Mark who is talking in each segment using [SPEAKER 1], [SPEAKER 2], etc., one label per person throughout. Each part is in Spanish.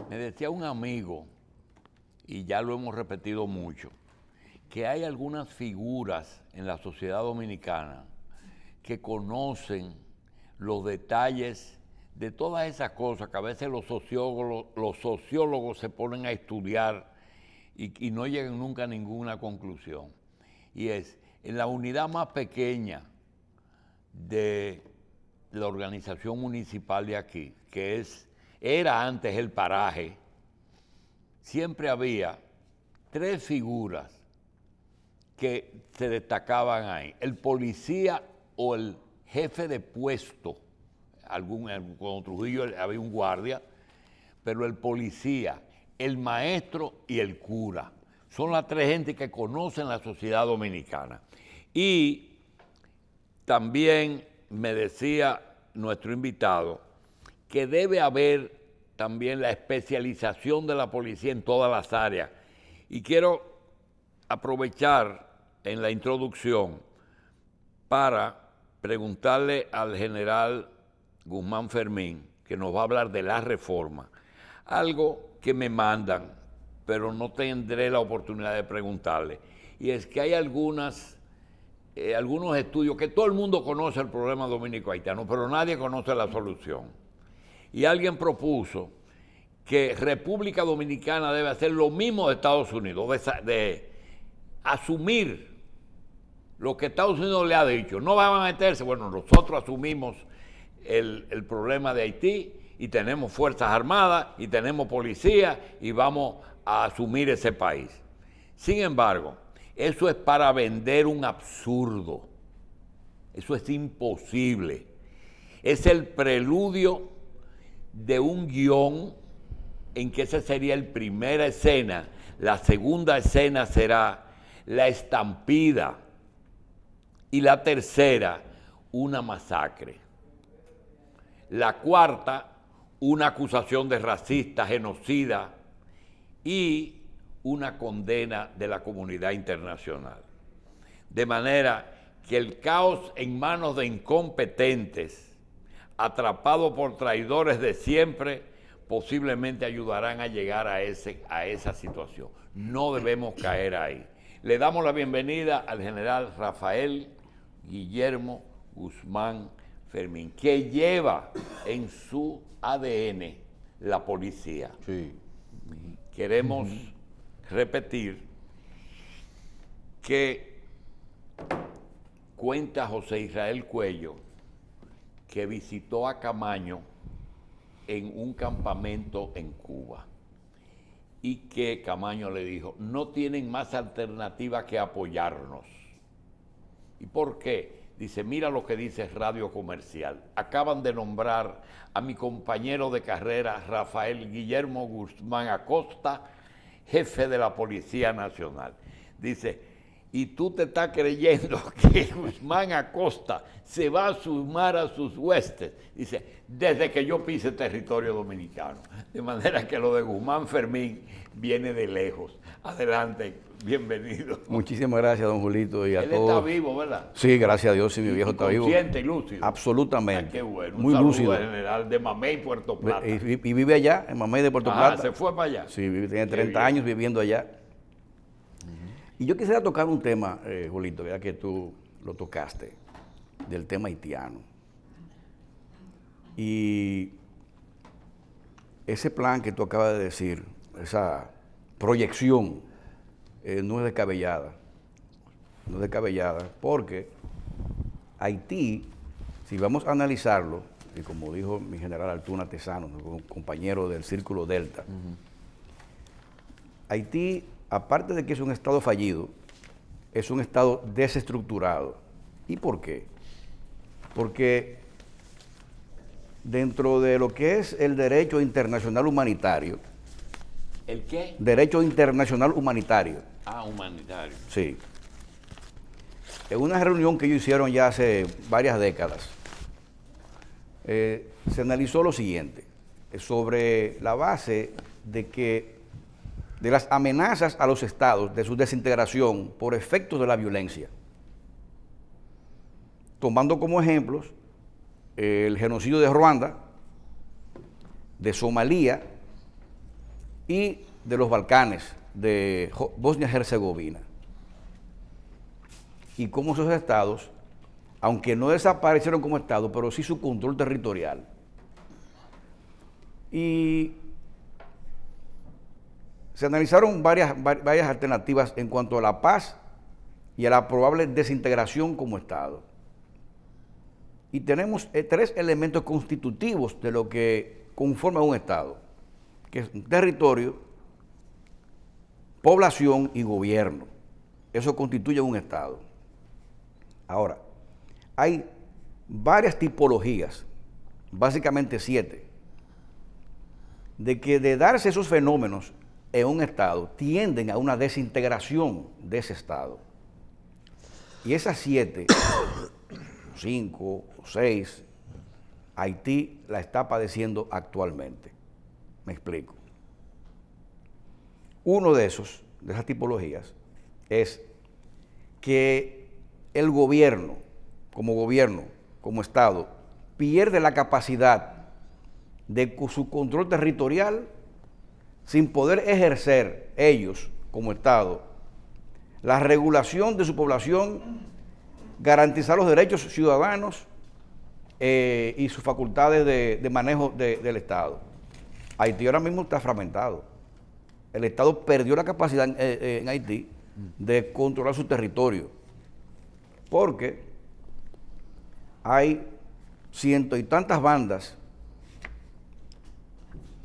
[SPEAKER 1] Me decía un amigo, y ya lo hemos repetido mucho, que hay algunas figuras en la sociedad dominicana que conocen los detalles de todas esas cosas que a veces los sociólogos se ponen a estudiar y no llegan nunca a ninguna conclusión. Y es, en la unidad más pequeña de la organización municipal de aquí, que era antes el paraje, siempre había 3 figuras que se destacaban ahí. El policía o el jefe de puesto, con Trujillo había un guardia, pero el policía, el maestro y el cura. Son las 3 gentes que conocen la sociedad dominicana. Y también me decía nuestro invitado que debe haber también la especialización de la policía en todas las áreas. Y quiero aprovechar en la introducción para preguntarle al general Guzmán Fermín, que nos va a hablar de la reforma, algo que me mandan, pero no tendré la oportunidad de preguntarle, y es que hay algunos estudios que todo el mundo conoce el problema dominico-haitiano, pero nadie conoce la solución. Y alguien propuso que República Dominicana debe hacer lo mismo de Estados Unidos, de asumir lo que Estados Unidos le ha dicho. No van a meterse, bueno, nosotros asumimos el problema de Haití y tenemos Fuerzas Armadas y tenemos policía y vamos a asumir ese país. Sin embargo, eso es para vender un absurdo. Eso es imposible. Es el preludio de un guión en que esa sería la primera escena. La segunda escena será la estampida. Y la tercera, una masacre. La cuarta, una acusación de racista, genocida y una condena de la comunidad internacional. De manera que el caos en manos de incompetentes, atrapados por traidores de siempre, posiblemente ayudarán a llegar a esa situación. No debemos caer ahí. Le damos la bienvenida al general Rafael Guillermo Guzmán Fermín, que lleva en su ADN la policía.
[SPEAKER 2] Sí.
[SPEAKER 1] Queremos repetir que cuenta José Israel Cuello que visitó a Camaño en un campamento en Cuba y que Camaño le dijo, no tienen más alternativa que apoyarnos. ¿Y por qué? Dice, mira lo que dice Radio Comercial. Acaban de nombrar a mi compañero de carrera, Rafael Guillermo Guzmán Acosta, jefe de la Policía Nacional. Dice, y tú te estás creyendo que Guzmán Acosta se va a sumar a sus huestes. Dice, desde que yo pise territorio dominicano. De manera que lo de Guzmán Fermín viene de lejos. Adelante, bienvenido.
[SPEAKER 2] Muchísimas gracias, don Julito, y a
[SPEAKER 1] Él
[SPEAKER 2] todos.
[SPEAKER 1] está vivo, ¿verdad?
[SPEAKER 2] Sí, gracias a Dios, sí, mi viejo está vivo.
[SPEAKER 1] Consciente y lúcido.
[SPEAKER 2] Absolutamente.
[SPEAKER 1] Ay, qué bueno.
[SPEAKER 2] Muy
[SPEAKER 1] Un saludo
[SPEAKER 2] lúcido.
[SPEAKER 1] al general de Mamey, Puerto Plata.
[SPEAKER 2] Y vive allá, en Mamey de Puerto Plata.
[SPEAKER 1] Se fue para allá.
[SPEAKER 2] Sí, tiene 30
[SPEAKER 1] bien.
[SPEAKER 2] años viviendo allá. Y yo quisiera tocar un tema, Julito, ya que tú lo tocaste, del tema haitiano. Y ese plan que tú acabas de decir, esa proyección, no es descabellada. No es descabellada, porque Haití, si vamos a analizarlo, y como dijo mi general Altuna Tesano, un compañero del Círculo Delta, Haití, aparte de que es un estado fallido, es un estado desestructurado. ¿Y por qué? Porque dentro de lo que es el derecho internacional humanitario.
[SPEAKER 1] ¿El qué?
[SPEAKER 2] Derecho internacional humanitario.
[SPEAKER 1] Humanitario.
[SPEAKER 2] Sí. En una reunión que ellos hicieron ya hace varias décadas, se analizó lo siguiente, sobre la base de las amenazas a los estados, de su desintegración por efectos de la violencia. Tomando como ejemplos el genocidio de Ruanda, de Somalia y de los Balcanes, de Bosnia-Herzegovina. Y cómo esos estados, aunque no desaparecieron como estado, pero sí su control territorial. Y se analizaron varias alternativas en cuanto a la paz y a la probable desintegración como estado. Y tenemos 3 elementos constitutivos de lo que conforma un estado, que es territorio, población y gobierno. Eso constituye un estado. Ahora, hay varias tipologías, básicamente 7, de que de darse esos fenómenos en un estado tienden a una desintegración de ese estado. Y esas 7, 5 o 6, Haití la está padeciendo actualmente. Me explico. Uno de esas tipologías, es que el gobierno, como Estado, pierde la capacidad de su control territorial sin poder ejercer ellos, como Estado, la regulación de su población, garantizar los derechos ciudadanos y sus facultades de manejo del Estado. Haití ahora mismo está fragmentado. El Estado perdió la capacidad en Haití de controlar su territorio, porque hay cientos y tantas bandas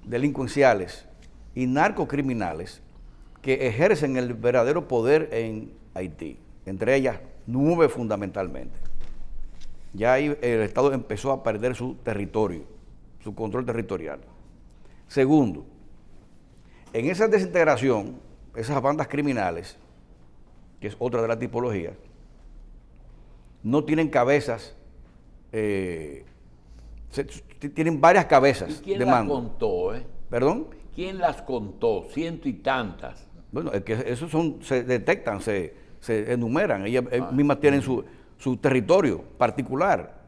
[SPEAKER 2] delincuenciales y narcocriminales que ejercen el verdadero poder en Haití, entre ellas 9 fundamentalmente. Ya ahí el Estado empezó a perder su territorio, su control territorial. Segundo, en esa desintegración, esas bandas criminales, que es otra de las tipologías, no tienen cabezas, tienen varias cabezas.
[SPEAKER 1] ¿Y quién
[SPEAKER 2] de
[SPEAKER 1] las
[SPEAKER 2] mando.
[SPEAKER 1] contó?
[SPEAKER 2] ¿Perdón?
[SPEAKER 1] ¿Quién las contó? 100 y tantas.
[SPEAKER 2] Bueno, es que esos se detectan, se enumeran, ellas mismas tienen su territorio particular.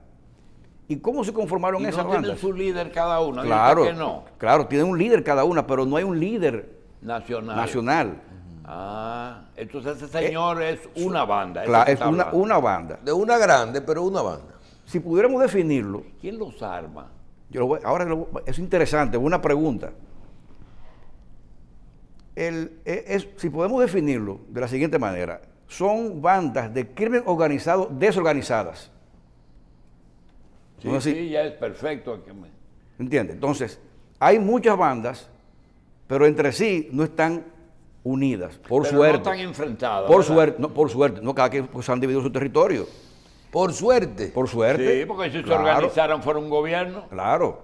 [SPEAKER 2] ¿Y cómo se conformaron
[SPEAKER 1] ¿Y
[SPEAKER 2] esas
[SPEAKER 1] no
[SPEAKER 2] bandas?
[SPEAKER 1] tienen su líder cada una?
[SPEAKER 2] Claro,
[SPEAKER 1] que no.
[SPEAKER 2] claro, tienen un líder cada una, pero no hay un líder nacional.
[SPEAKER 1] Ah, entonces ese señor es una banda.
[SPEAKER 2] Claro,
[SPEAKER 1] ese
[SPEAKER 2] es
[SPEAKER 1] que está hablando.
[SPEAKER 2] una banda.
[SPEAKER 3] De una grande, pero una banda.
[SPEAKER 2] Si pudiéramos definirlo,
[SPEAKER 1] ¿Quién los arma?
[SPEAKER 2] es interesante, buena pregunta. Si podemos definirlo de la siguiente manera, son bandas de crimen organizado desorganizadas.
[SPEAKER 1] Sí,
[SPEAKER 2] No sé si-
[SPEAKER 1] sí, ya es perfecto.
[SPEAKER 2] ¿Entiendes? Entonces, hay muchas bandas, pero entre sí no están unidas, por
[SPEAKER 1] Pero
[SPEAKER 2] suerte.
[SPEAKER 1] no están enfrentadas.
[SPEAKER 2] Por
[SPEAKER 1] ¿verdad?
[SPEAKER 2] suerte, no, por suerte, no, cada quien pues, han dividido su territorio.
[SPEAKER 3] Por suerte.
[SPEAKER 2] Por suerte.
[SPEAKER 1] Sí, porque si se
[SPEAKER 2] Claro,
[SPEAKER 1] organizaran fuera un gobierno.
[SPEAKER 2] Claro.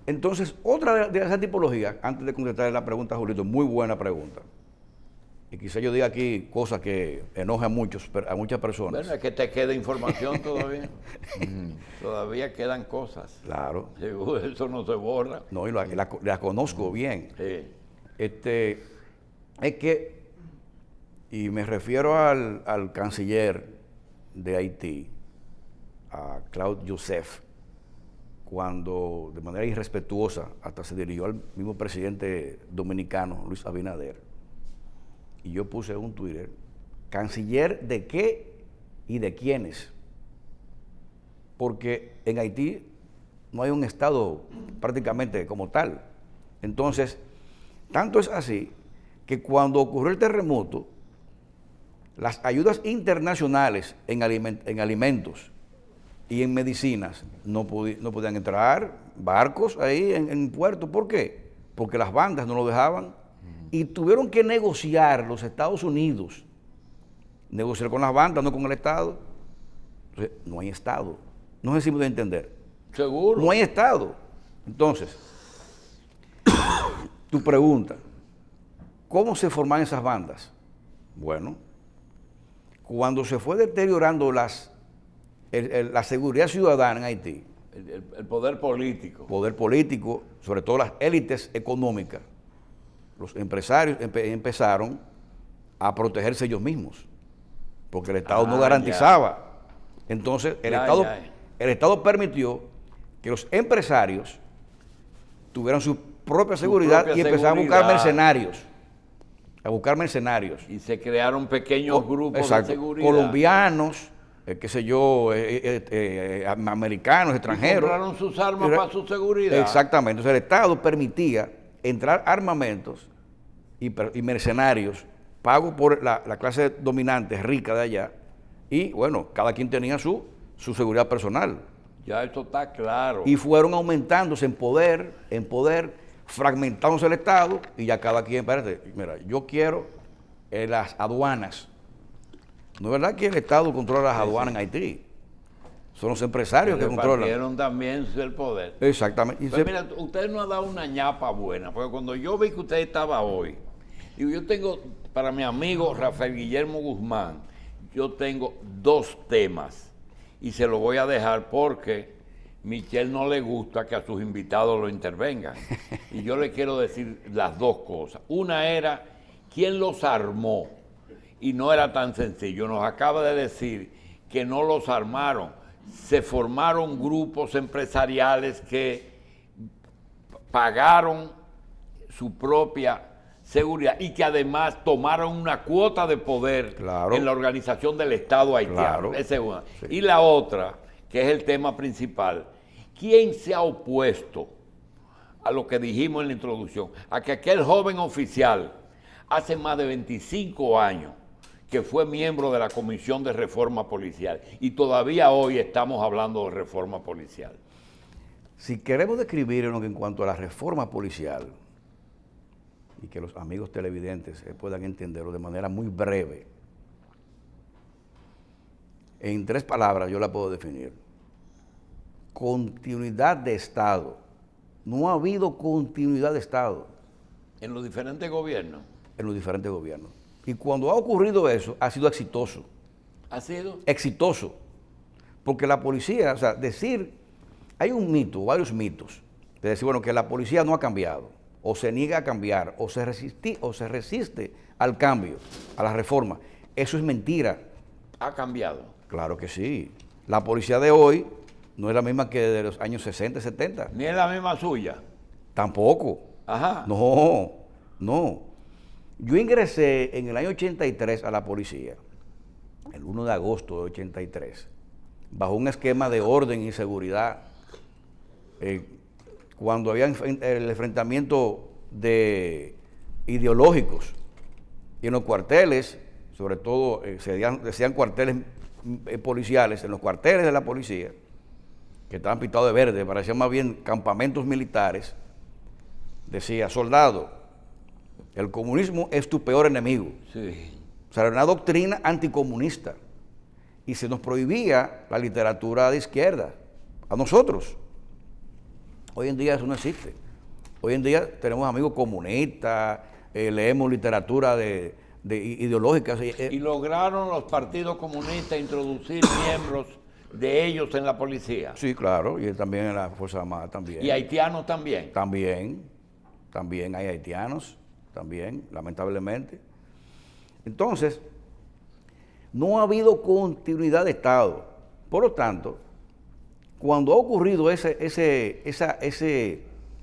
[SPEAKER 2] Entonces, otra de esas tipologías, antes de contestar la pregunta, Julito, muy buena pregunta. Y quizá yo diga aquí cosas que enojan a muchas personas.
[SPEAKER 1] Bueno, es que te queda información todavía. Todavía quedan cosas.
[SPEAKER 2] Claro.
[SPEAKER 1] Seguro, eso no se borra.
[SPEAKER 2] No, y la conozco bien.
[SPEAKER 1] Sí.
[SPEAKER 2] Es que, y me refiero al canciller de Haití, a Claude Joseph, cuando de manera irrespetuosa hasta se dirigió al mismo presidente dominicano, Luis Abinader, y yo puse en un Twitter, ¿canciller de qué y de quiénes? Porque en Haití no hay un Estado prácticamente como tal. Entonces, tanto es así que cuando ocurrió el terremoto, las ayudas internacionales en alimentos y en medicinas no podían entrar barcos ahí en puerto. ¿Por qué? Porque las bandas no lo dejaban y tuvieron que negociar los Estados Unidos, negociar con las bandas, no con el Estado. Entonces, no hay Estado. No sé si me voy a entender.
[SPEAKER 1] Seguro.
[SPEAKER 2] No hay Estado. Entonces, tu pregunta, ¿cómo se forman esas bandas? Bueno, cuando se fue deteriorando la seguridad ciudadana en Haití,
[SPEAKER 1] El poder político.
[SPEAKER 2] sobre todo las élites económicas, los empresarios empezaron a protegerse ellos mismos, porque el Estado no garantizaba. Entonces, el Estado permitió que los empresarios tuvieran sus propia seguridad
[SPEAKER 1] propia
[SPEAKER 2] y empezaron a buscar
[SPEAKER 1] seguridad.
[SPEAKER 2] mercenarios. A buscar mercenarios.
[SPEAKER 1] Y se crearon pequeños grupos
[SPEAKER 2] Exacto,
[SPEAKER 1] de seguridad.
[SPEAKER 2] colombianos, qué sé yo, americanos,
[SPEAKER 1] Y
[SPEAKER 2] extranjeros.
[SPEAKER 1] compraron sus armas para su seguridad.
[SPEAKER 2] Exactamente. Entonces el Estado permitía entrar armamentos y mercenarios pagos por la clase dominante rica de allá. Y bueno, cada quien tenía su seguridad personal.
[SPEAKER 1] Ya esto está claro.
[SPEAKER 2] Y fueron aumentándose en poder, fragmentándose el Estado, y ya cada quien, espérate, mira, yo quiero las aduanas. No es verdad que el Estado controla las aduanas en Haití. Son los empresarios que controlan.
[SPEAKER 1] Repartieron también el poder.
[SPEAKER 2] Exactamente.
[SPEAKER 1] Pues mira, usted nos ha dado una ñapa buena, porque cuando yo vi que usted estaba hoy, digo, yo tengo, para mi amigo Rafael Guillermo Guzmán, yo tengo 2 temas, y se lo voy a dejar porque Michelle no le gusta que a sus invitados lo intervengan. Y yo le quiero decir las 2 cosas. Una era, ¿quién los armó? Y no era tan sencillo. Nos acaba de decir que no los armaron. Se formaron grupos empresariales que pagaron su propia seguridad y que además tomaron una cuota de poder
[SPEAKER 2] Claro.
[SPEAKER 1] en la organización del Estado haitiano.
[SPEAKER 2] Claro.
[SPEAKER 1] Esa es una.
[SPEAKER 2] Sí.
[SPEAKER 1] Y la otra, que es el tema principal, ¿quién se ha opuesto a lo que dijimos en la introducción? A que aquel joven oficial, hace más de 25 años, que fue miembro de la Comisión de Reforma Policial, y todavía hoy estamos hablando de reforma policial.
[SPEAKER 2] Si queremos describir en cuanto a la reforma policial, y que los amigos televidentes puedan entenderlo de manera muy breve, en 3 palabras yo la puedo definir. Continuidad de Estado. No ha habido continuidad de Estado
[SPEAKER 1] En los diferentes gobiernos.
[SPEAKER 2] en los diferentes gobiernos. Y cuando ha ocurrido eso, ha sido exitoso.
[SPEAKER 1] ¿Ha sido?
[SPEAKER 2] Exitoso. Porque la policía, o sea, decir, hay un mito, varios mitos, de decir, bueno, que la policía no ha cambiado, o se niega a cambiar, o se resiste al cambio, a la reforma. Eso es mentira.
[SPEAKER 1] ¿Ha cambiado?
[SPEAKER 2] Claro que sí. La policía de hoy no es la misma que de los años 60, 70.
[SPEAKER 1] ¿Ni es la misma suya?
[SPEAKER 2] Tampoco.
[SPEAKER 1] Ajá.
[SPEAKER 2] No. Yo ingresé en el año 83 a la policía, el 1 de agosto de 83, bajo un esquema de orden y seguridad, cuando había el enfrentamiento de ideológicos. Y en los cuarteles, sobre todo, se decían cuarteles policiales, en los cuarteles de la policía, que estaban pintados de verde, parecían más bien campamentos militares, decía, soldado, el comunismo es tu peor enemigo.
[SPEAKER 1] Sí.
[SPEAKER 2] O sea, era una doctrina anticomunista. Y se nos prohibía la literatura de izquierda, a nosotros. Hoy en día eso no existe. Hoy en día tenemos amigos comunistas, leemos literatura de ideológica.
[SPEAKER 1] Y lograron los partidos comunistas introducir miembros de ellos en la policía.
[SPEAKER 2] Sí, claro, y también en la Fuerza Armada también.
[SPEAKER 1] Y haitianos también.
[SPEAKER 2] También hay haitianos, también, lamentablemente. Entonces, no ha habido continuidad de Estado. Por lo tanto, cuando ha ocurrido ese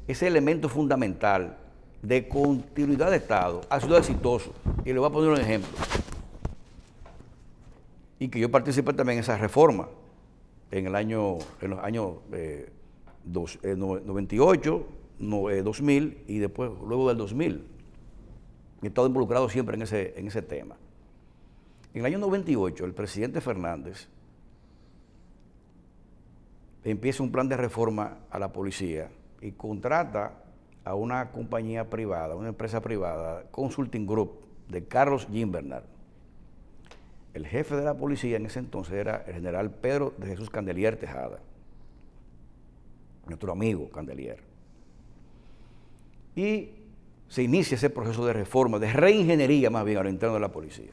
[SPEAKER 2] elemento fundamental de continuidad de Estado, ha sido exitoso. Y le voy a poner un ejemplo. Y que yo participé también en esa reforma en los años 98, 2000 y después, luego del 2000. He estado involucrado siempre en ese tema. En el año 98, el presidente Fernández empieza un plan de reforma a la policía y contrata a una compañía privada, una empresa privada, Consulting Group, de Carlos Gimbernard. El jefe de la policía en ese entonces era el general Pedro de Jesús Candelier Tejada, nuestro amigo Candelier. Y se inicia ese proceso de reforma, de reingeniería más bien a lo interno de la policía.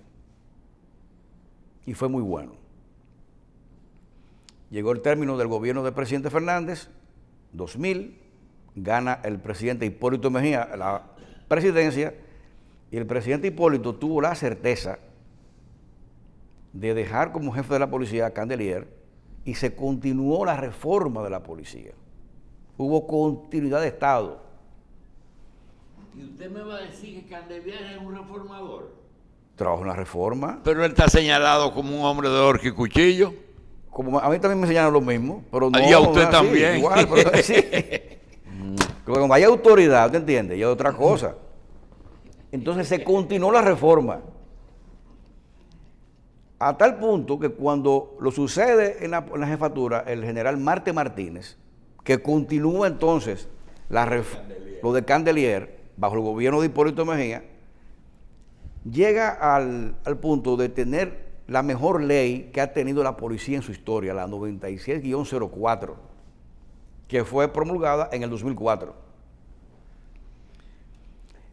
[SPEAKER 2] Y fue muy bueno. Llegó el término del gobierno del presidente Fernández, 2000, gana el presidente Hipólito Mejía la presidencia, y el presidente Hipólito tuvo la certeza de dejar como jefe de la policía a Candelier, y se continuó la reforma de la policía. Hubo continuidad de Estado.
[SPEAKER 1] Y usted me va a decir que Candelier es un reformador.
[SPEAKER 2] Trabajo en la reforma.
[SPEAKER 1] Pero él está señalado como un hombre de horca y cuchillo.
[SPEAKER 2] Como a mí también me enseñaron lo mismo, pero no.
[SPEAKER 1] Y a usted
[SPEAKER 2] no es así,
[SPEAKER 1] también.
[SPEAKER 2] igual, pero sí. Pero como hay autoridad, ¿te entiendes? Y hay otra cosa. Entonces se continuó la reforma. A tal punto que cuando lo sucede en la jefatura, el general Marte Martínez, que continúa entonces lo de Candelier, bajo el gobierno de Hipólito Mejía, llega al punto de tener la mejor ley que ha tenido la policía en su historia, la 96-04, que fue promulgada en el 2004.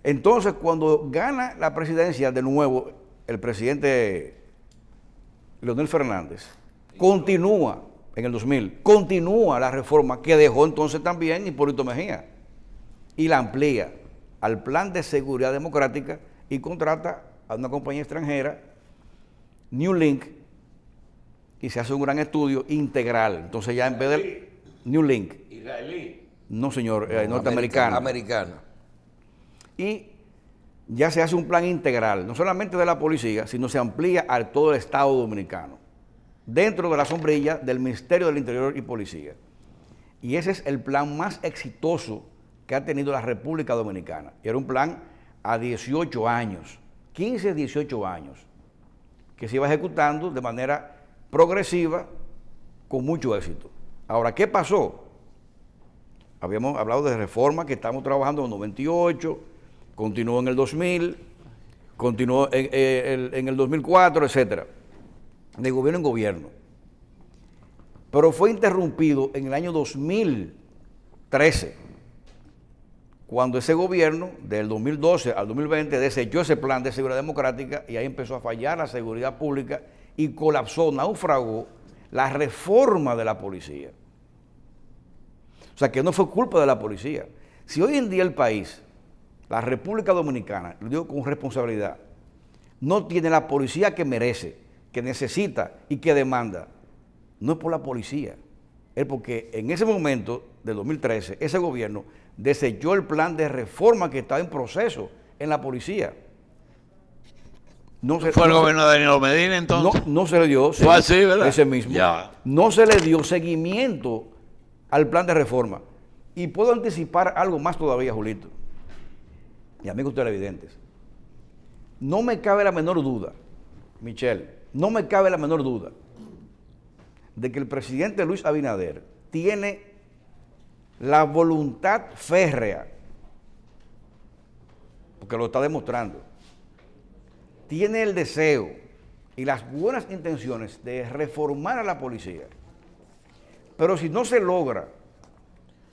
[SPEAKER 2] Entonces, cuando gana la presidencia de nuevo el presidente Leonel Fernández, continúa en el 2000, continúa la reforma que dejó entonces también Hipólito Mejía y la amplía al Plan de Seguridad Democrática y contrata a una compañía extranjera, New Link, y se hace un gran estudio integral. Entonces ya en vez de New Link,
[SPEAKER 1] Israelí.
[SPEAKER 2] no señor, norteamericana.
[SPEAKER 3] Americana.
[SPEAKER 2] Y ya se hace un plan integral, no solamente de la policía, sino se amplía a todo el Estado dominicano, dentro de la sombrilla del Ministerio del Interior y Policía. Y ese es el plan más exitoso que ha tenido la República Dominicana. Y era un plan a 18 años, 15, 18 años, que se iba ejecutando de manera progresiva, con mucho éxito. Ahora, ¿qué pasó? Habíamos hablado de reforma que estamos trabajando en el 98, continuó en el 2000, continuó en el 2004, etcétera, de gobierno en gobierno. Pero fue interrumpido en el año 2013, cuando ese gobierno, del 2012 al 2020, desechó ese plan de seguridad democrática y ahí empezó a fallar la seguridad pública y colapsó, naufragó la reforma de la policía. O sea, que no fue culpa de la policía. Si hoy en día el país, la República Dominicana, lo digo con responsabilidad, no tiene la policía que merece, que necesita y que demanda, no es por la policía, es porque en ese momento del 2013, ese gobierno desechó el plan de reforma que estaba en proceso en la policía.
[SPEAKER 1] ¿Fue el gobierno de Danilo Medina entonces?
[SPEAKER 2] No se le dio.
[SPEAKER 1] Fue así, ¿verdad?
[SPEAKER 2] Ese mismo.
[SPEAKER 1] Ya.
[SPEAKER 2] No se le dio seguimiento al plan de reforma. Y puedo anticipar algo más todavía, Julito, y amigos televidentes. No me cabe la menor duda, Michelle, no me cabe la menor duda de que el presidente Luis Abinader tiene la voluntad férrea, porque lo está demostrando, tiene el deseo y las buenas intenciones de reformar a la policía. Pero si no se logra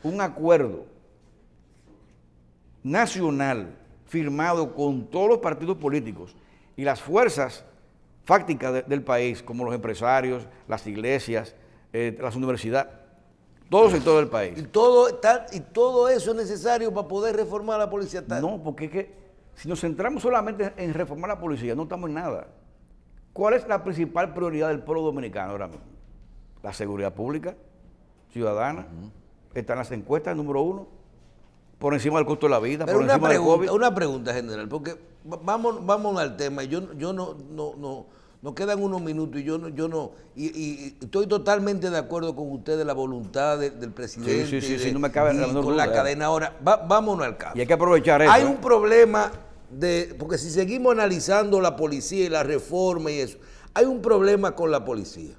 [SPEAKER 2] un acuerdo nacional firmado con todos los partidos políticos y las fuerzas fácticas del país, como los empresarios, las iglesias, las universidades, todo el sector del país.
[SPEAKER 3] ¿Y todo eso es necesario para poder reformar la policía?
[SPEAKER 2] No, porque es que si nos centramos solamente en reformar la policía, no estamos en nada. ¿Cuál es la principal prioridad del pueblo dominicano ahora mismo? La seguridad pública, ciudadana, está en las encuestas número 1, por encima del costo de la vida,
[SPEAKER 3] pero
[SPEAKER 2] por encima del COVID.
[SPEAKER 3] Una pregunta general, porque vamos al tema, nos quedan unos minutos y estoy totalmente de acuerdo con usted de la voluntad del presidente.
[SPEAKER 2] Sí, no me cabe la menor
[SPEAKER 3] con
[SPEAKER 2] duda.
[SPEAKER 3] La cadena ahora. Vámonos al caso.
[SPEAKER 2] Y hay que aprovechar eso.
[SPEAKER 3] Hay un problema porque si seguimos analizando la policía y la reforma y eso, hay un problema con la policía.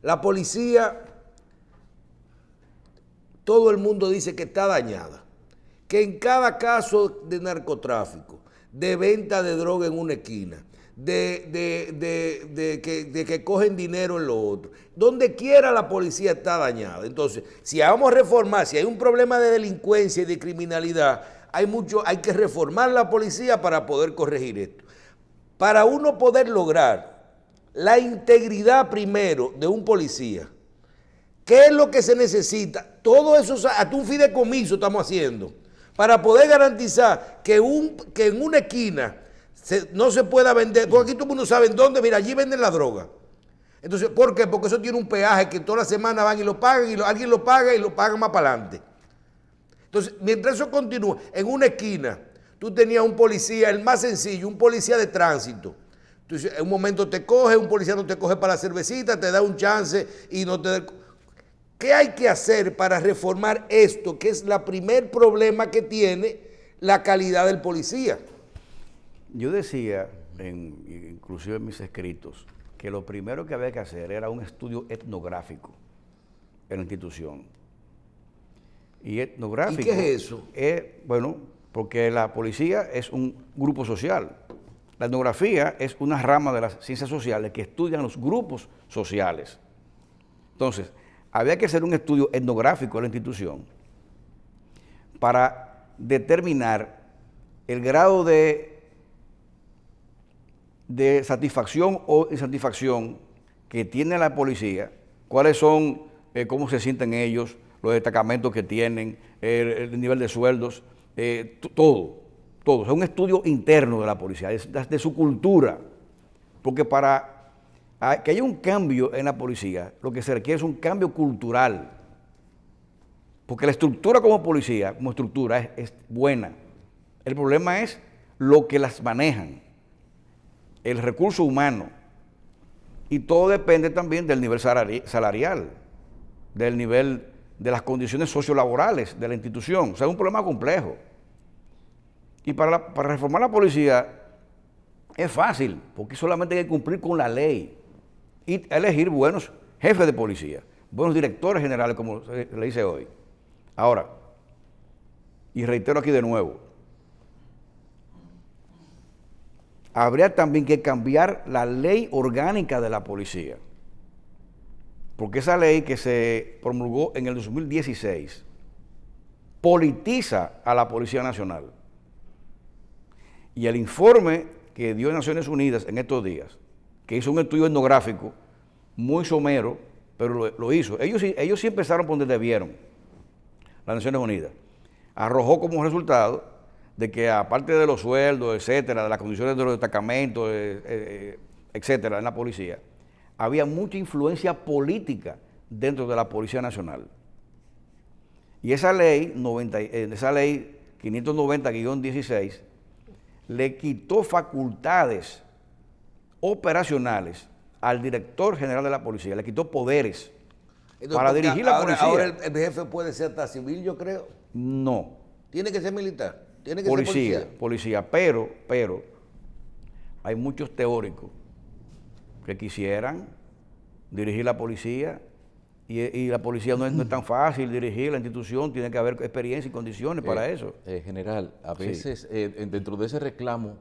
[SPEAKER 3] La policía, todo el mundo dice que está dañada, que en cada caso de narcotráfico, de venta de droga en una esquina, de que cogen dinero en lo otro, donde quiera la policía está dañada. Entonces, si vamos a reformar, si hay un problema de delincuencia y de criminalidad, hay que reformar la policía para poder corregir esto. Para uno poder lograr la integridad primero de un policía, ¿qué es lo que se necesita? Todo eso, hasta un fideicomiso estamos haciendo, para poder garantizar que en una esquina no se pueda vender, porque aquí todo el mundo sabe en dónde, mira, allí venden la droga. Entonces, ¿por qué? Porque eso tiene un peaje que toda la semana van y lo pagan, y alguien lo paga y lo pagan más para adelante. Entonces, mientras eso continúa, en una esquina, tú tenías un policía, el más sencillo, un policía de tránsito. Entonces, en un momento te coge, un policía no te coge para la cervecita, te da un chance y no te da... ¿Qué hay que hacer para reformar esto, que es el primer problema que tiene la calidad del policía?
[SPEAKER 2] Yo decía, inclusive en mis escritos, que lo primero que había que hacer era un estudio etnográfico en la institución. Y etnográfico...
[SPEAKER 3] ¿Y qué es eso?
[SPEAKER 2] Bueno, porque la policía es un grupo social. La etnografía es una rama de las ciencias sociales que estudian los grupos sociales. Entonces, había que hacer un estudio etnográfico de la institución para determinar el grado de satisfacción o insatisfacción que tiene la policía, cuáles son, cómo se sienten ellos, los destacamentos que tienen, el nivel de sueldos, todo. O sea, un estudio interno de la policía, de su cultura, porque para que haya un cambio en la policía, lo que se requiere es un cambio cultural, porque la estructura como policía, como estructura, es buena. El problema es lo que las manejan, el recurso humano, y todo depende también del nivel salarial, del nivel de las condiciones sociolaborales de la institución. O sea, es un problema complejo. Y para reformar la policía es fácil, porque solamente hay que cumplir con la ley y elegir buenos jefes de policía, buenos directores generales, como se le dice hoy. Ahora, y reitero aquí de nuevo, habría también que cambiar la ley orgánica de la policía, porque esa ley que se promulgó en el 2016 politiza a la Policía Nacional. Y el informe que dio Naciones Unidas en estos días, que hizo un estudio etnográfico muy somero, pero lo hizo. Ellos sí empezaron por donde debieron, las Naciones Unidas. Arrojó como resultado de que aparte de los sueldos, etcétera, de las condiciones de los destacamentos, etcétera, en la policía, había mucha influencia política dentro de la Policía Nacional. Y esa ley 590-16 le quitó facultades operacionales al director general de la policía, le quitó poderes.
[SPEAKER 3] Entonces,
[SPEAKER 2] para dirigir la policía.
[SPEAKER 3] Ahora el jefe puede ser hasta civil, yo creo.
[SPEAKER 2] No.
[SPEAKER 3] Tiene que ser militar. Tiene que
[SPEAKER 2] Policía,
[SPEAKER 3] ser
[SPEAKER 2] policía, pero hay muchos teóricos que quisieran dirigir la policía y la policía no es tan fácil dirigir la institución, tiene que haber experiencia y condiciones para eso.
[SPEAKER 4] General, a veces dentro de ese reclamo,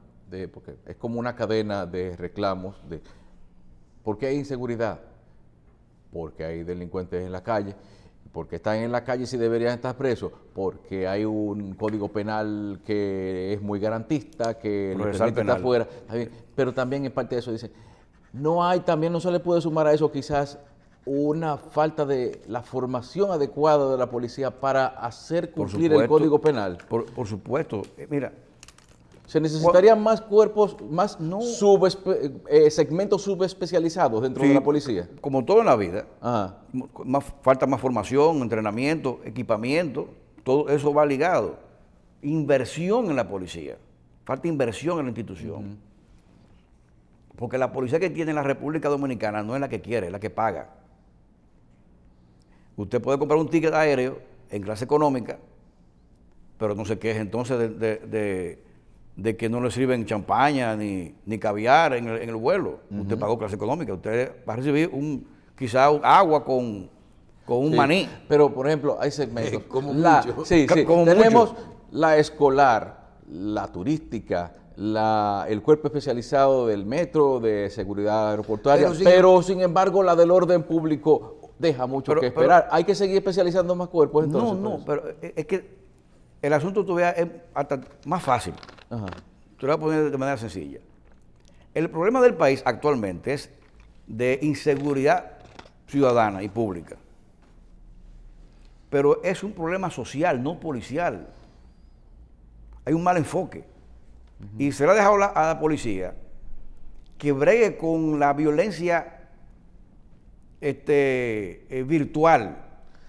[SPEAKER 4] porque es como una cadena de reclamos, ¿por qué hay inseguridad? Porque hay delincuentes en la calle. Porque están en la calle si deberían estar presos, porque hay un código penal que es muy garantista, que le permite estar afuera. Pero también en parte de eso dice, no se le puede sumar a eso quizás una falta de la formación adecuada de la policía para hacer cumplir el código penal.
[SPEAKER 2] Por supuesto. Mira,
[SPEAKER 4] se necesitarían más cuerpos, más segmentos subespecializados dentro de la policía.
[SPEAKER 2] Como todo en la vida. Falta más formación, entrenamiento, equipamiento, todo eso va ligado. Inversión en la policía. Falta inversión en la institución. Porque la policía que tiene la República Dominicana no es la que quiere, es la que paga. Usted puede comprar un ticket aéreo en clase económica, pero no se queje entonces de que no le sirven champaña ni caviar en el vuelo. Usted pagó clase económica, usted va a recibir quizá agua con un maní.
[SPEAKER 4] Pero, por ejemplo, hay segmentos.
[SPEAKER 2] Como
[SPEAKER 4] tenemos la escolar, la turística, el cuerpo especializado del metro, de seguridad aeroportuaria, pero sin embargo la del orden público deja mucho que esperar. Hay que seguir especializando más cuerpos entonces.
[SPEAKER 2] Pero es que el asunto todavía es hasta más fácil. Te lo voy a poner de manera sencilla. El problema del país actualmente es de inseguridad ciudadana y pública. Pero es un problema social, no policial. Hay un mal enfoque. Y se le ha dejado a la policía que bregue con la violencia virtual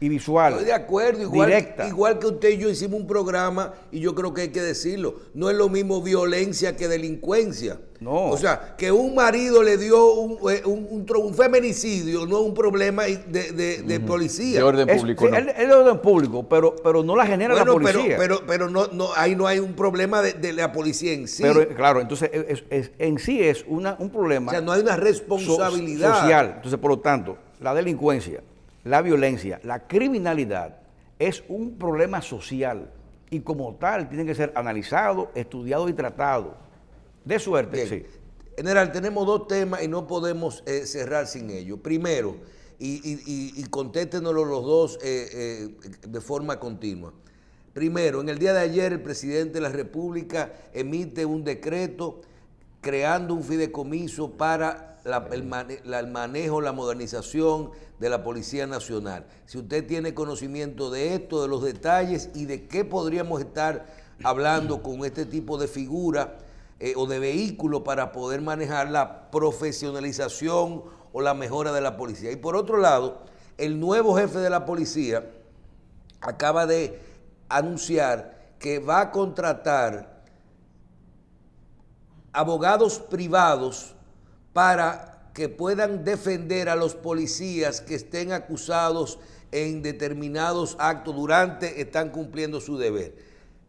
[SPEAKER 2] y visual.
[SPEAKER 3] Estoy de acuerdo,
[SPEAKER 2] directa.
[SPEAKER 3] igual que usted y yo hicimos un programa, y yo creo que hay que decirlo, no es lo mismo violencia que delincuencia.
[SPEAKER 2] No.
[SPEAKER 3] O sea, que un marido le dio un feminicidio no es un problema de policía.
[SPEAKER 4] De orden público, no.
[SPEAKER 2] Es de orden público, pero no la genera la policía.
[SPEAKER 3] Pero no, ahí no hay un problema de la policía en sí.
[SPEAKER 2] Pero claro, entonces en sí es un problema.
[SPEAKER 3] O sea, no hay una responsabilidad
[SPEAKER 2] social. Entonces, por lo tanto, la delincuencia, la violencia, la criminalidad es un problema social y como tal tiene que ser analizado, estudiado y tratado. De suerte,
[SPEAKER 3] Bien.
[SPEAKER 2] sí.
[SPEAKER 3] General, tenemos dos temas y no podemos cerrar sin ellos. Primero, y contéstenoslo los dos de forma continua. Primero, en el día de ayer el presidente de la República emite un decreto creando un fideicomiso para el manejo, la modernización de la Policía Nacional. Si usted tiene conocimiento de esto, de los detalles y de qué podríamos estar hablando con este tipo de figura o de vehículo para poder manejar la profesionalización o la mejora de la policía. Y por otro lado, el nuevo jefe de la policía acaba de anunciar que va a contratar abogados privados para que puedan defender a los policías que estén acusados en determinados actos durante están cumpliendo su deber.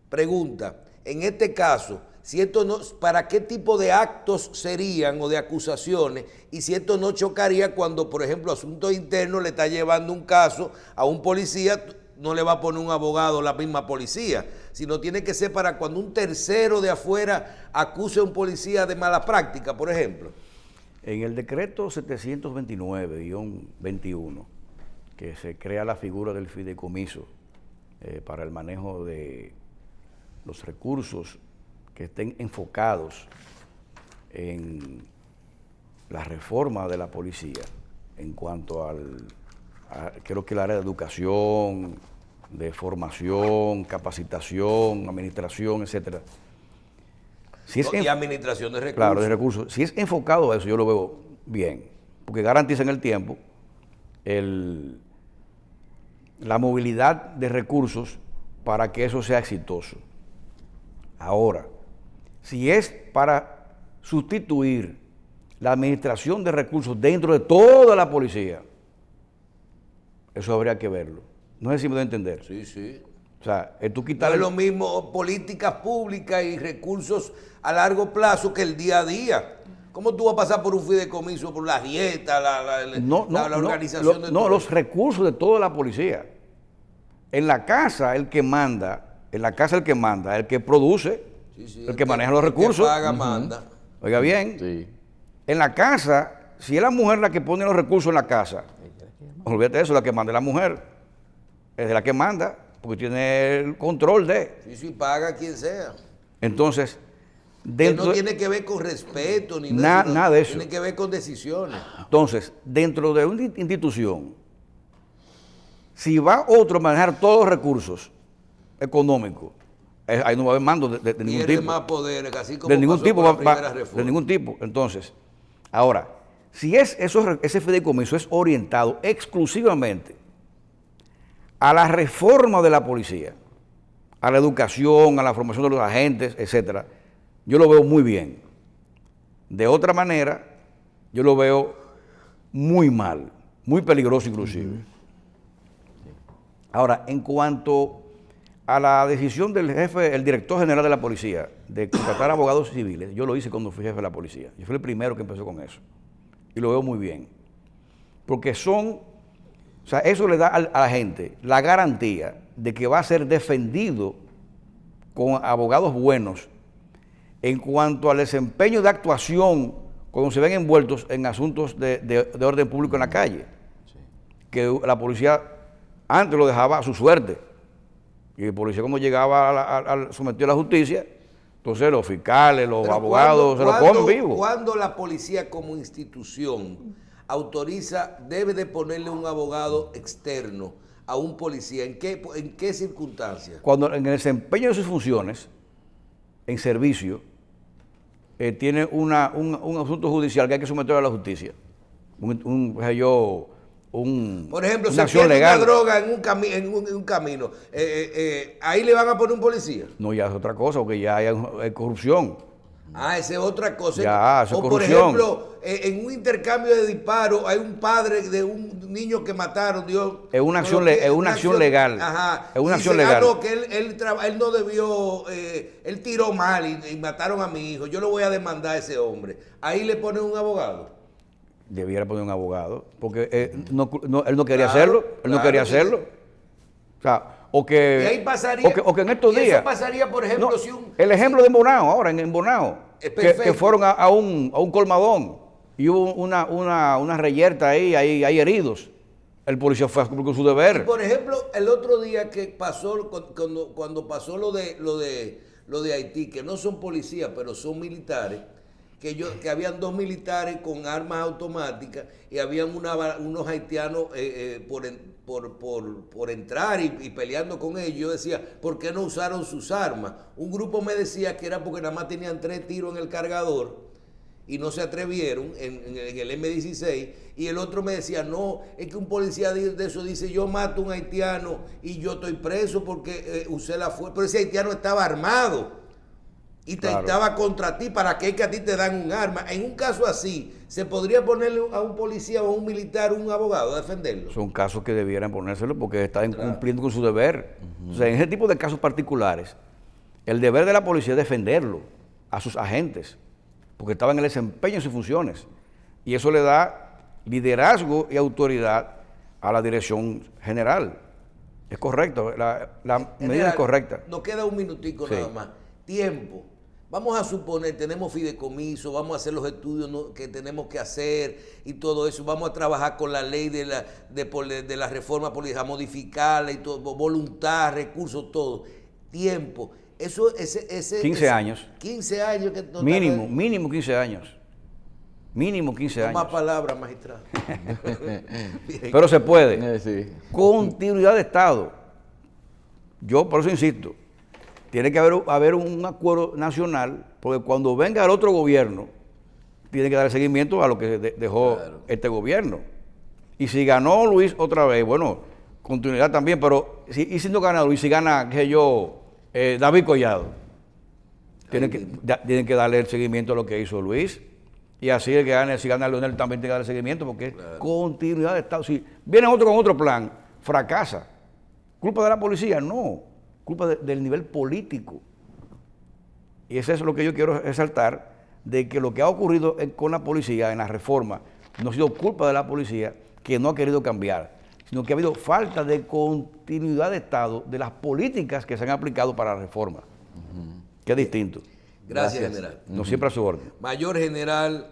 [SPEAKER 3] Pregunta, en este caso, si esto no, ¿para qué tipo de actos serían o de acusaciones? Y si esto no chocaría cuando, por ejemplo, Asuntos Internos le está llevando un caso a un policía, no le va a poner un abogado la misma policía, sino tiene que ser para cuando un tercero de afuera acuse a un policía de mala práctica, por ejemplo.
[SPEAKER 2] En el decreto 729-21, que se crea la figura del fideicomiso para el manejo de los recursos que estén enfocados en la reforma de la policía en cuanto creo que el área de educación, de formación, capacitación, administración, etcétera. Si es
[SPEAKER 3] y administración de recursos.
[SPEAKER 2] Claro, de recursos. Si es enfocado a eso, yo lo veo bien, porque garantiza en el tiempo la movilidad de recursos para que eso sea exitoso. Ahora, si es para sustituir la administración de recursos dentro de toda la policía, eso habría que verlo. No sé si me doy a entender.
[SPEAKER 3] Sí, sí.
[SPEAKER 2] O sea, tú
[SPEAKER 3] No
[SPEAKER 2] quitar
[SPEAKER 3] es lo mismo políticas públicas y recursos a largo plazo que el día a día. ¿Cómo tú vas a pasar por un fideicomiso, por la dieta, la organización de todo?
[SPEAKER 2] No, los recursos de toda la policía. En la casa el que manda, el que produce, el que maneja los recursos.
[SPEAKER 3] El que paga, manda.
[SPEAKER 2] Oiga bien,
[SPEAKER 4] Sí.
[SPEAKER 2] en la casa, si es la mujer la que pone los recursos en la casa, olvídate de eso, la que manda es la mujer, es la que manda, porque tiene el control de.
[SPEAKER 3] Sí, paga a quien sea.
[SPEAKER 2] Entonces,
[SPEAKER 3] Que no tiene que ver con respeto ni
[SPEAKER 2] nada de eso.
[SPEAKER 3] Tiene que ver con decisiones.
[SPEAKER 2] Entonces, dentro de una institución, si va otro a manejar todos los recursos económicos, ahí no va a haber mando de ningún
[SPEAKER 3] Pierde
[SPEAKER 2] tipo.
[SPEAKER 3] más poderes, así como
[SPEAKER 2] De ningún
[SPEAKER 3] pasó
[SPEAKER 2] tipo,
[SPEAKER 3] con la primera reforma.
[SPEAKER 2] de ningún tipo. Entonces, ahora, si ese fideicomiso es orientado exclusivamente a la reforma de la policía, a la educación, a la formación de los agentes, etcétera, yo lo veo muy bien. De otra manera, yo lo veo muy mal, muy peligroso inclusive. Ahora, en cuanto a la decisión del jefe, el director general de la policía, de contratar abogados civiles, yo lo hice cuando fui jefe de la policía. Yo fui el primero que empezó con eso. Y lo veo muy bien. Porque eso le da a la gente la garantía de que va a ser defendido con abogados buenos en cuanto al desempeño de actuación cuando se ven envueltos en asuntos de orden público en la calle.
[SPEAKER 4] Sí.
[SPEAKER 2] Que la policía antes lo dejaba a su suerte. Y el policía cuando llegaba sometido a la justicia, entonces los fiscales, los abogados se lo comen vivo.
[SPEAKER 3] ¿Cuándo la policía como institución debe de ponerle un abogado externo a un policía? ¿En qué circunstancias?
[SPEAKER 2] Cuando en el desempeño de sus funciones, en servicio, tiene un asunto judicial que hay que someter a la justicia.
[SPEAKER 3] Por ejemplo,
[SPEAKER 2] una
[SPEAKER 3] se
[SPEAKER 2] acción
[SPEAKER 3] pierde
[SPEAKER 2] legal.
[SPEAKER 3] una droga en un camino. Ahí le van a poner un policía.
[SPEAKER 2] No, ya es otra cosa, porque ya hay corrupción.
[SPEAKER 3] Esa es otra cosa.
[SPEAKER 2] Ya, eso es
[SPEAKER 3] o por
[SPEAKER 2] corrupción.
[SPEAKER 3] ejemplo, en un intercambio de disparos, hay un padre de un niño que mataron, Dios.
[SPEAKER 2] Es una acción legal.
[SPEAKER 3] Ajá.
[SPEAKER 2] Es una
[SPEAKER 3] Y
[SPEAKER 2] acción
[SPEAKER 3] dicen,
[SPEAKER 2] legal.
[SPEAKER 3] no, que él no debió, él tiró mal y mataron a mi hijo. Yo lo voy a demandar a ese hombre. Ahí le ponen un abogado.
[SPEAKER 2] Debiera poner un abogado, porque él no quería
[SPEAKER 3] Claro,
[SPEAKER 2] hacerlo. Él no
[SPEAKER 3] claro,
[SPEAKER 2] quería
[SPEAKER 3] sí.
[SPEAKER 2] hacerlo. O sea, o que,
[SPEAKER 3] Y ahí pasaría.
[SPEAKER 2] o que en estos
[SPEAKER 3] y eso
[SPEAKER 2] días.
[SPEAKER 3] pasaría, por ejemplo,
[SPEAKER 2] No,
[SPEAKER 3] si un.
[SPEAKER 2] el ejemplo de Bonao, ahora en Bonao,
[SPEAKER 3] Es
[SPEAKER 2] que
[SPEAKER 3] perfecto.
[SPEAKER 2] fueron a un colmadón y hubo una reyerta ahí, hay heridos. El policía fue a cumplir con su deber.
[SPEAKER 3] Por ejemplo, el otro día que pasó, cuando pasó lo de Haití, que no son policías, pero son militares, que habían 2 militares con armas automáticas y habían unos haitianos por entrar y peleando con ellos. Yo decía, ¿por qué no usaron sus armas? Un grupo me decía que era porque nada más tenían 3 tiros en el cargador y no se atrevieron en el M16, y el otro me decía, no, es que un policía de eso dice, yo mato a un haitiano y yo estoy preso porque usé la fuerza, pero ese haitiano estaba armado y
[SPEAKER 2] Claro.
[SPEAKER 3] estaba contra ti. ¿Para qué que a ti te dan un arma? En un caso así, ¿se podría ponerle a un policía o a un militar un abogado a defenderlo?
[SPEAKER 2] Son casos que debieran ponérselo porque están cumpliendo con su deber. O sea, en ese tipo de casos particulares, el deber de la policía es defenderlo a sus agentes, porque estaban en el desempeño de sus funciones. Y eso le da liderazgo y autoridad a la dirección general. Es correcto, la medida
[SPEAKER 3] General,
[SPEAKER 2] es correcta.
[SPEAKER 3] Nos queda un minutico
[SPEAKER 2] Sí.
[SPEAKER 3] nada más. Tiempo. Vamos a suponer, tenemos fideicomiso, vamos a hacer los estudios que tenemos que hacer y todo eso. Vamos a trabajar con la ley de la reforma política, modificarla y todo, voluntad, recursos, todo. Tiempo. Eso,
[SPEAKER 2] 15 años.
[SPEAKER 3] 15 años que nos
[SPEAKER 2] Mínimo 15 años. Mínimo 15
[SPEAKER 3] tarda. Más
[SPEAKER 2] años.
[SPEAKER 3] palabras, magistrado. Bien.
[SPEAKER 2] Pero se puede.
[SPEAKER 4] Sí.
[SPEAKER 2] Continuidad de Estado. Yo por eso insisto, tiene que haber un acuerdo nacional, porque cuando venga el otro gobierno, tiene que dar seguimiento a lo que dejó este gobierno. Y si ganó Luis otra vez, bueno, continuidad también, pero y si no gana Luis, si gana, qué sé yo, David Collado, tienen que darle el seguimiento a lo que hizo Luis. Y así el que gane, si gana Leonel, también tiene que darle seguimiento, porque es continuidad de Estado. Si viene otro con otro plan, fracasa. ¿Culpa de la policía? No, culpa del nivel político. Y eso es lo que yo quiero resaltar, de que lo que ha ocurrido con la policía en la reforma no ha sido culpa de la policía, que no ha querido cambiar, sino que ha habido falta de continuidad de Estado de las políticas que se han aplicado para la reforma, que es distinto.
[SPEAKER 3] Gracias,
[SPEAKER 4] Gracias.
[SPEAKER 3] general.
[SPEAKER 2] No siempre a su orden.
[SPEAKER 3] Mayor General,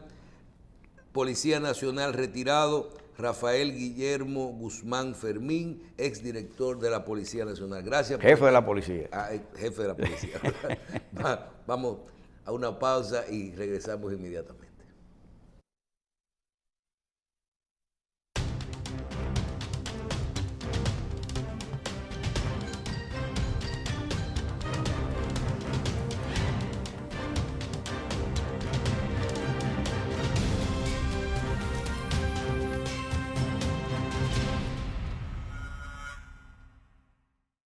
[SPEAKER 3] Policía Nacional retirado, Rafael Guillermo Guzmán Fermín, exdirector de la Policía Nacional. Gracias.
[SPEAKER 2] Jefe de la policía.
[SPEAKER 3] Jefe de la policía. Vamos a una pausa y regresamos inmediatamente.